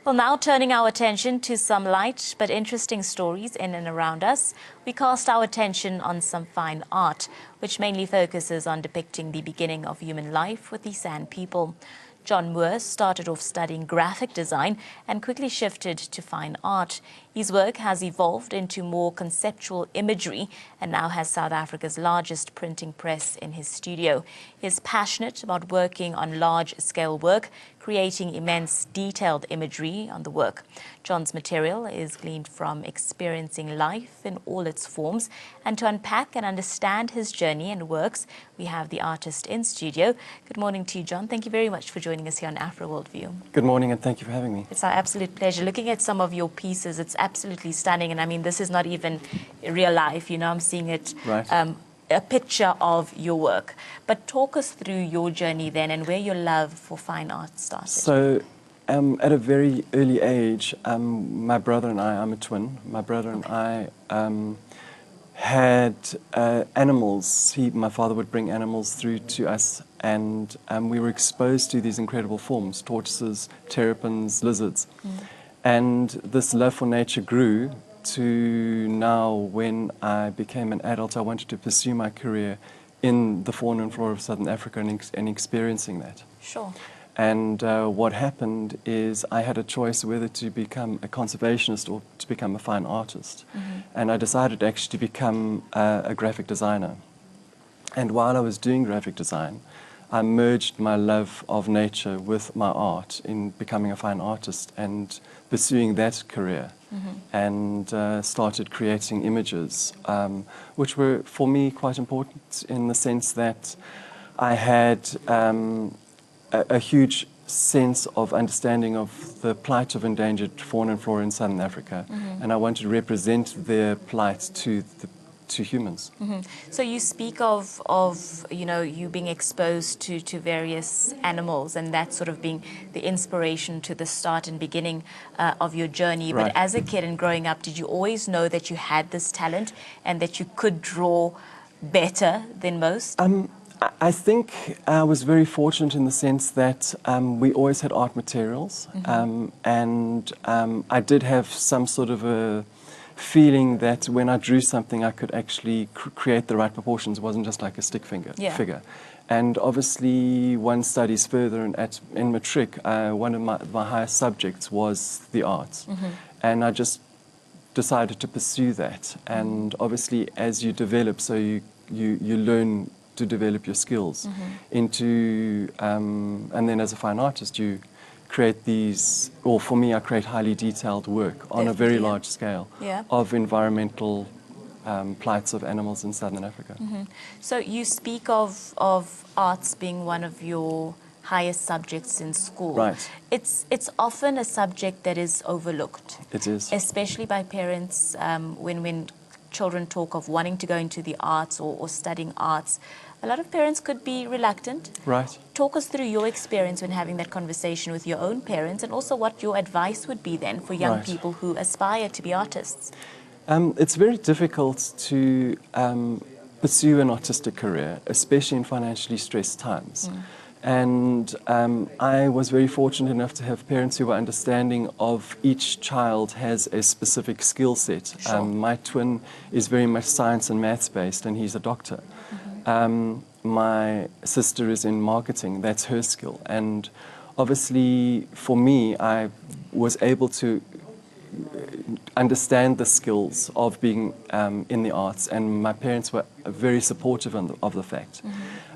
Well, now turning our attention to some light but interesting stories in and around us, we cast our attention on some fine art, which mainly focuses on depicting the beginning of human life with the Sand People. John Moore started off studying graphic design and quickly shifted to fine art. His work has evolved into more conceptual imagery and now has South Africa's largest printing press in his studio. He is passionate about working on large-scale work, creating immense detailed imagery on the work. John's material is gleaned from experiencing life in all its forms, and to unpack and understand his journey and works, we have the artist in studio. Good morning to you, John. Thank you very much for joining us here on Afro Worldview. Good morning, and thank you for having me. It's our absolute pleasure. Looking at some of your pieces, it's absolutely stunning, and I mean, this is not even real life, you know, I'm seeing it. Right. A picture of your work. But talk us through your journey then and where your love for fine art started. So, at a very early age, my brother and I'm a twin, my brother and I had animals. My father would bring animals through to us, and we were exposed to these incredible forms, tortoises, terrapins, lizards. And this love for nature grew to now, when I became an adult, I wanted to pursue my career in the fauna and flora of Southern Africa and experiencing that. Sure. And what happened is I had a choice whether to become a conservationist or to become a fine artist. And I decided actually to become a graphic designer. And while I was doing graphic design, I merged my love of nature with my art in becoming a fine artist and pursuing that career. And started creating images, which were for me quite important in the sense that I had a huge sense of understanding of the plight of endangered fauna and flora in Southern Africa, and I wanted to represent their plight to humans. So you speak of you know, you being exposed to various animals and that sort of being the inspiration to the start and beginning of your journey. Right. But as a kid and growing up, did you always know that you had this talent and that you could draw better than most? I think I was very fortunate in the sense that we always had art materials, and I did have some sort of a feeling that when I drew something I could actually create the right proportions. It wasn't just like a stick figure. And obviously one studies further, and in matric one of my highest subjects was the arts, and I just decided to pursue that. And obviously as you develop, so you learn to develop your skills into and then as a fine artist you create these, or for me I create highly detailed work on a very large scale of environmental plights of animals in Southern Africa. So you speak of arts being one of your highest subjects in school. Right. It's often a subject that is overlooked. It is. Especially by parents when children talk of wanting to go into the arts or studying arts. A lot of parents could be reluctant. Right. Talk us through your experience when having that conversation with your own parents, and also what your advice would be then for young people who aspire to be artists. It's very difficult to pursue an artistic career, especially in financially stressed times. And I was very fortunate enough to have parents who were understanding of each child has a specific skill set. My twin is very much science and maths based, and he's a doctor. My sister is in marketing, that's her skill. And obviously for me, I was able to understand the skills of being in the arts, and my parents were very supportive of the fact.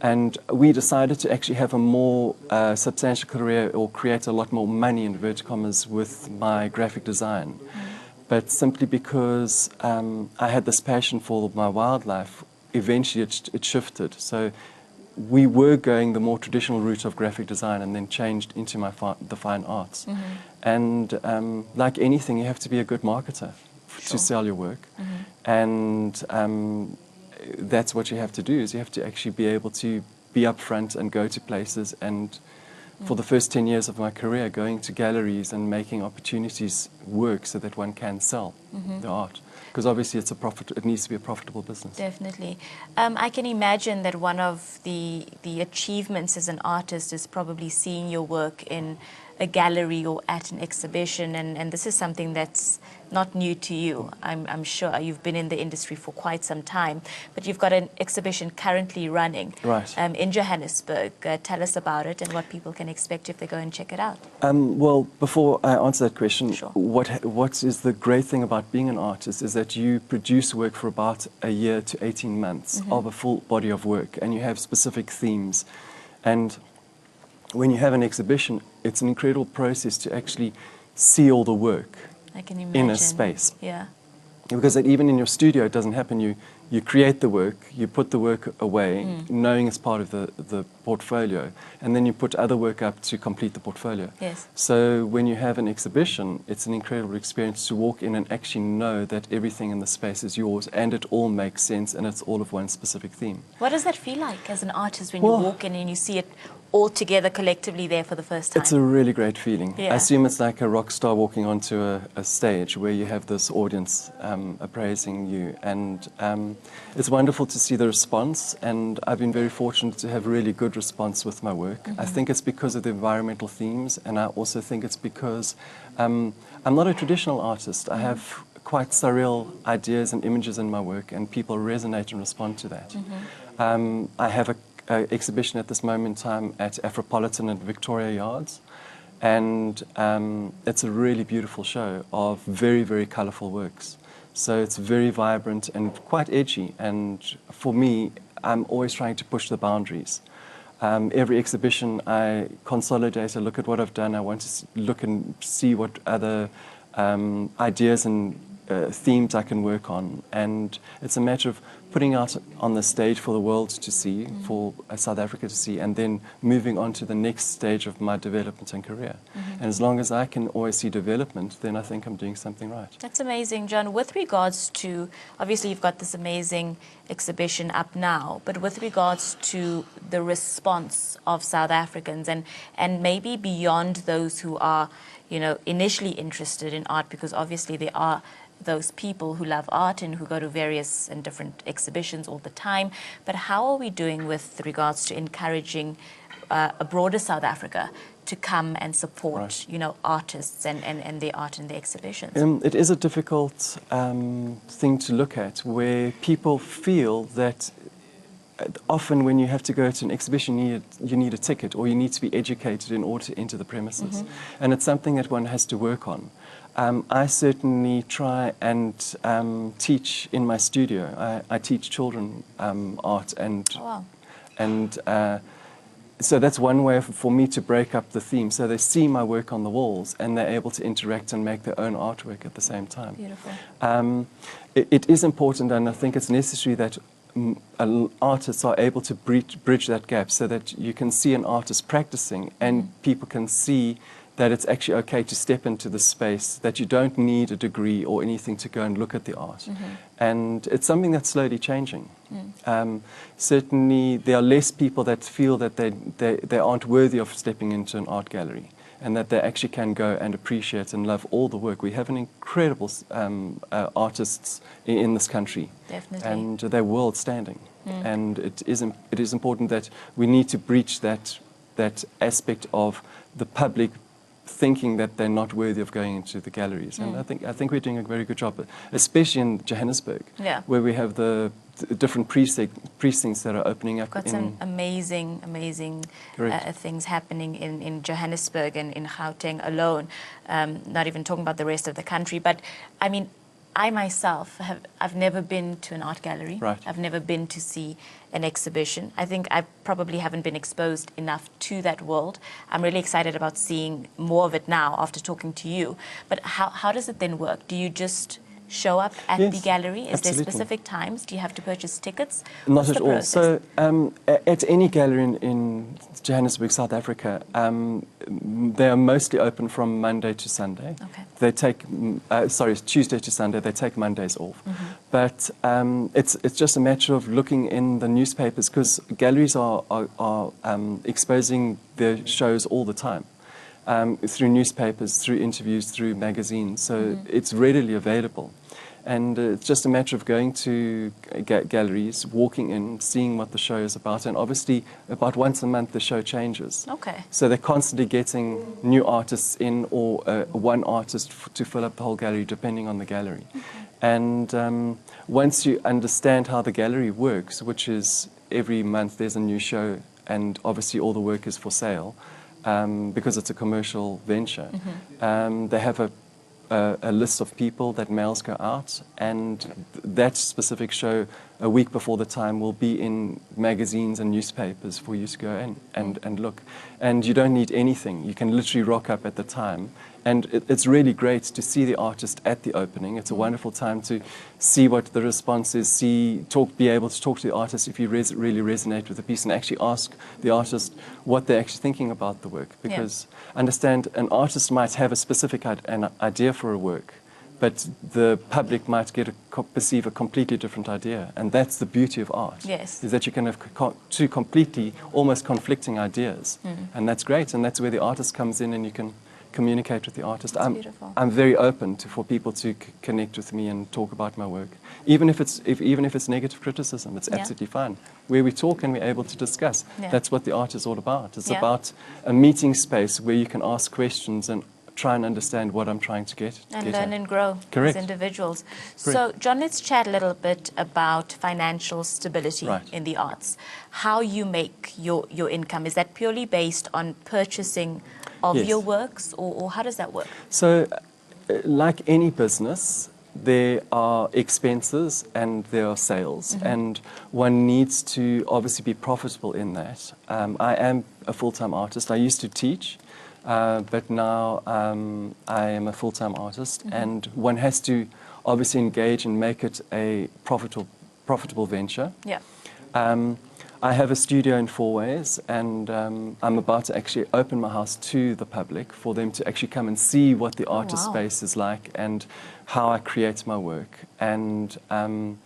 And we decided to actually have a more substantial career, or create a lot more money, in inverted commas, with my graphic design. But simply because I had this passion for my wildlife, eventually it shifted. So we were going the more traditional route of graphic design and then changed into the fine arts. And like anything, you have to be a good marketer to sell your work. And that's what you have to do, is you have to actually be able to be upfront and go to places. And for the first 10 years of my career, going to galleries and making opportunities work so that one can sell the art. Because obviously it needs to be a profitable business. Definitely. I can imagine that one of the achievements as an artist is probably seeing your work in a gallery or at an exhibition, and this is something that's not new to you. I'm sure you've been in the industry for quite some time, but you've got an exhibition currently running in Johannesburg. Tell us about it and what people can expect if they go and check it out. Well, before I answer that question, Sure. what is the great thing about being an artist is that you produce work for about a year to 18 months of a full body of work, and you have specific themes. And when you have an exhibition, it's an incredible process to actually see all the work I can imagine. in a space. Yeah. Because even in your studio, it doesn't happen. You create the work, you put the work away, knowing it's part of the portfolio, and then you put other work up to complete the portfolio. Yes. So when you have an exhibition, it's an incredible experience to walk in and actually know that everything in the space is yours, and it all makes sense, and it's all of one specific theme. What does that feel like as an artist when you walk in and you see it all together collectively there for the first time? It's a really great feeling. Yeah. I assume it's like a rock star walking onto a stage where you have this audience appraising you, and it's wonderful to see the response, and I've been very fortunate to have really good response with my work. I think it's because of the environmental themes, and I also think it's because I'm not a traditional artist. I have quite surreal ideas and images in my work, and people resonate and respond to that. I have a exhibition at this moment in time at Afropolitan and Victoria Yards, and it's a really beautiful show of very, very colourful works. So it's very vibrant and quite edgy, and for me, I'm always trying to push the boundaries. Every exhibition I consolidate, I look at what I've done, I want to look and see what other ideas and themes I can work on, and it's a matter of putting out on the stage for the world to see, for South Africa to see, and then moving on to the next stage of my development and career. And as long as I can always see development, then I think I'm doing something right. That's amazing, John. With regards to, obviously you've got this amazing exhibition up now, but with regards to the response of South Africans and maybe beyond those who are, you know, initially interested in art, because obviously there are those people who love art and who go to various and different exhibitions all the time. But how are we doing with regards to encouraging a broader South Africa to come and support, you know, artists and their art and their exhibitions? It is a difficult thing to look at, where people feel that often when you have to go to an exhibition, you need a ticket, or you need to be educated in order to enter the premises. And it's something that one has to work on. I certainly try and teach in my studio. I teach children art, and so that's one way for me to break up the theme. So they see my work on the walls, and they're able to interact and make their own artwork at the same time. Beautiful. It is important, and I think it's necessary that artists are able to bridge that gap, so that you can see an artist practicing, and people can see that it's actually okay to step into the space, that you don't need a degree or anything to go and look at the art. And it's something that's slowly changing. Certainly there are less people that feel that they aren't worthy of stepping into an art gallery, and that they actually can go and appreciate and love all the work. We have an incredible artists in this country. Definitely. And they're world standing. And it is important that we need to breach that aspect of the public thinking that they're not worthy of going into the galleries. And I think we're doing a very good job, especially in Johannesburg, where we have the different precincts that are opening up. Got some amazing things happening in Johannesburg and in Gauteng alone, not even talking about the rest of the country. But I mean, I myself I've never been to an art gallery. I've never been to see an exhibition. I think I probably haven't been exposed enough to that world. I'm really excited about seeing more of it now after talking to you. But how does it then work? Do you just show up at the gallery? Is there specific times? Do you have to purchase tickets? Not at all. So at any gallery in Johannesburg, South Africa, they are mostly open from Monday to Sunday. They take, Tuesday to Sunday. They take Mondays off. But it's just a matter of looking in the newspapers, because galleries are exposing their shows all the time. Through newspapers, through interviews, through magazines. So it's readily available. And it's just a matter of going to galleries, walking in, seeing what the show is about, and obviously about once a month the show changes. Okay. So they're constantly getting new artists in, or one artist to fill up the whole gallery, depending on the gallery. Okay. And once you understand how the gallery works, which is every month there's a new show, and obviously all the work is for sale, because it's a commercial venture. They have a list of people that mails go out, and that specific show a week before the time will be in magazines and newspapers for you to go in and look. And you don't need anything. You can literally rock up at the time. And it's really great to see the artist at the opening. It's a wonderful time to see what the response is, be able to talk to the artist if you really resonate with the piece, and actually ask the artist what they're actually thinking about the work. Because understand, an artist might have a specific an idea for a work, but the public might perceive a completely different idea. And that's the beauty of art. Yes. Is that you can have two completely, almost conflicting ideas. And that's great. And that's where the artist comes in, and you can communicate with the artist. I'm very open for people to connect with me and talk about my work. Even if it's negative criticism, it's absolutely fine. Where we talk and we're able to discuss. That's what the art is all about. It's about a meeting space where you can ask questions and try and understand what I'm trying to get and learn and grow Correct. as individuals. Correct. So, John, let's chat a little bit about financial stability in the arts. How you make your income. Is that purely based on purchasing of your works, or how does that work? So, like any business, there are expenses and there are sales, and one needs to obviously be profitable in that. I am a full-time artist. I used to teach, but now I am a full-time artist, and one has to obviously engage and make it a profitable venture. Yeah. I have a studio in Fourways, and I'm about to actually open my house to the public for them to actually come and see what the artist space is like and how I create my work. And one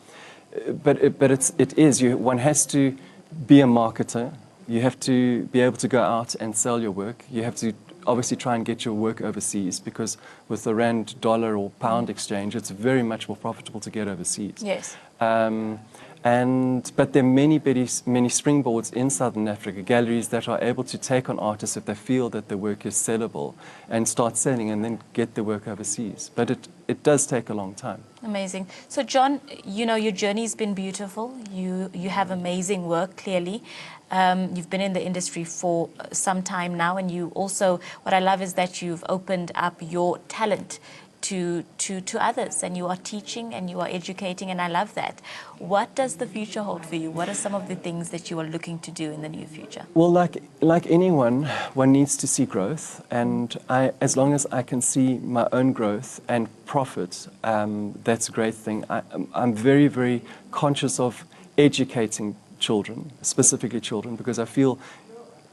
has to be a marketer. You have to be able to go out and sell your work. You have to obviously try and get your work overseas, because with the rand, dollar or pound exchange, it's very much more profitable to get overseas. Yes. But there are many springboards in Southern Africa, galleries that are able to take on artists if they feel that the work is sellable, and start selling and then get the work overseas. But it does take a long time. Amazing. So, John, you know, your journey's been beautiful. You have amazing work, clearly. You've been in the industry for some time now, and you also, what I love is that you've opened up your talent to others, and you are teaching and you are educating, and I love that. What does the future hold for you? What are some of the things that you are looking to do in the near future? Well, like anyone, one needs to see growth, and as long as I can see my own growth and profit, that's a great thing. I'm very, very conscious of educating children, specifically children, because I feel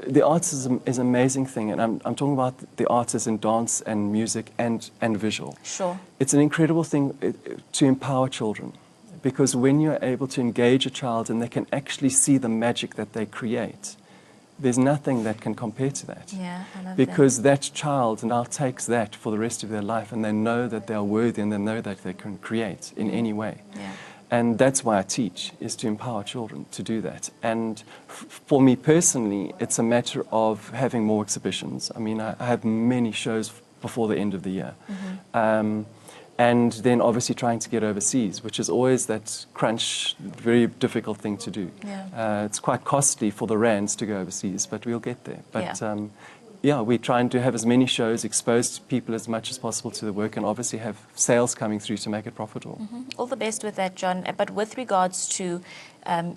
the arts is an amazing thing, and I'm talking about the arts as in dance and music and visual. Sure. It's an incredible thing to empower children, because when you're able to engage a child and they can actually see the magic that they create, there's nothing that can compare to that. Yeah, I love because that child now takes that for the rest of their life, and they know that they are worthy, and they know that they can create in any way. Yeah. And that's why I teach, is to empower children to do that. And for me personally, it's a matter of having more exhibitions. I mean, I have many shows before the end of the year. And then obviously trying to get overseas, which is always that crunch, very difficult thing to do. Yeah. It's quite costly for the rands to go overseas, but we'll get there. But we're trying to have as many shows, expose people as much as possible to the work, and obviously have sales coming through to make it profitable. All the best with that, John. But with regards to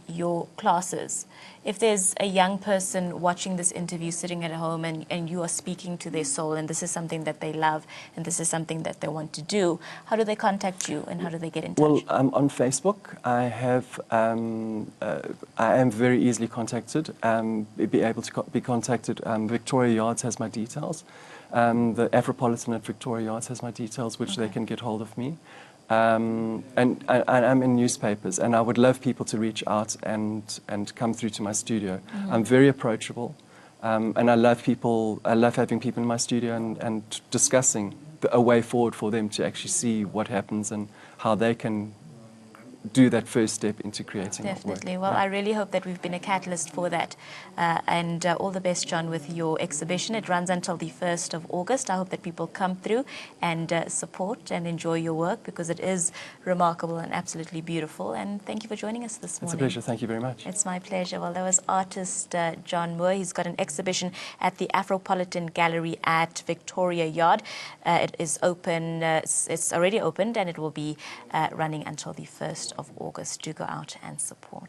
your classes, if there's a young person watching this interview sitting at home, and you are speaking to their soul, and this is something that they love, and this is something that they want to do, how do they contact you, and how do they get in touch? Well, on Facebook, I am very easily contacted. Be able to be contacted. Victoria Yards has my details. The Afropolitan at Victoria Yards has my details, which they can get hold of me. And I'm in newspapers, and I would love people to reach out and come through to my studio. I'm very approachable. And I love people. I love having people in my studio and discussing a way forward for them to actually see what happens and how they can do that first step into creating Definitely. artwork. Well, Yeah. I really hope that we've been a catalyst for that. And all the best, John, with your exhibition. It runs until the 1st of August. I hope that people come through and support and enjoy your work, because it is remarkable and absolutely beautiful. And thank you for joining us this morning. It's a pleasure. Thank you very much. It's my pleasure. Well, that was artist John Moore. He's got an exhibition at the Afropolitan Gallery at Victoria Yard. It is open. It's already opened, and it will be running until the 1st of August. Do go out and support.